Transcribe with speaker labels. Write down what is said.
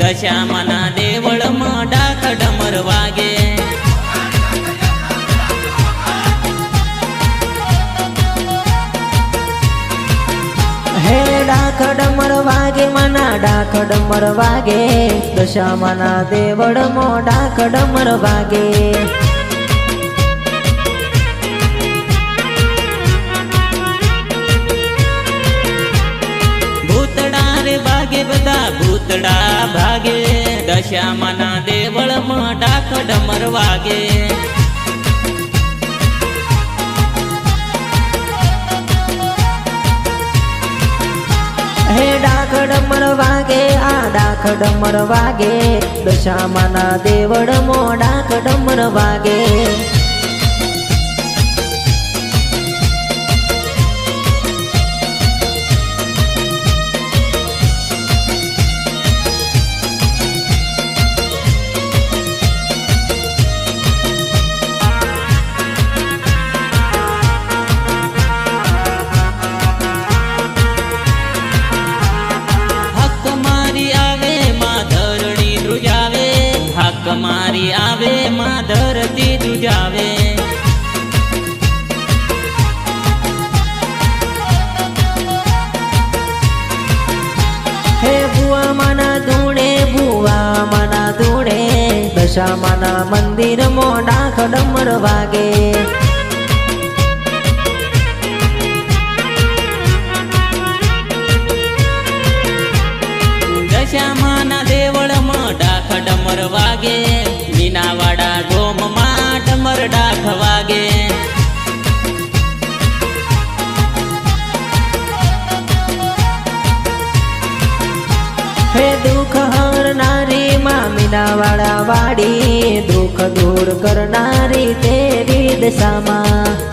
Speaker 1: દશામાના દેવળમાં ડાક ડમર વાગે
Speaker 2: હે ડાક ડમર વાગે મના ડાક ડમર વાગે દશામાના દેવળમાં ડાક ડમર વાગે
Speaker 1: ભાગે બધા ભૂતડા ભાગે દશામાના દેવળમાં ડાક ડમર વાગે
Speaker 2: હે ડાક ડમર વાગે આ ડાક ડમર વાગે દશામાના દેવળમાં ડાક ડમર વાગે
Speaker 1: મારી આવે માં ધરતી દુજાવે
Speaker 2: હે ભુવા માના ધૂણે દશામાના મંદિરમાં ડાક ડમર વાગે
Speaker 1: દશામાના દેવળમાં ડાક ડમર વાગે મીનાવાડા ગોમમાં ડમર ડાક વાગે
Speaker 2: હે દુઃખ હરનારી માં મીનાવાડા વાડી દુઃખ દૂર કરનારી તેરી દશામાં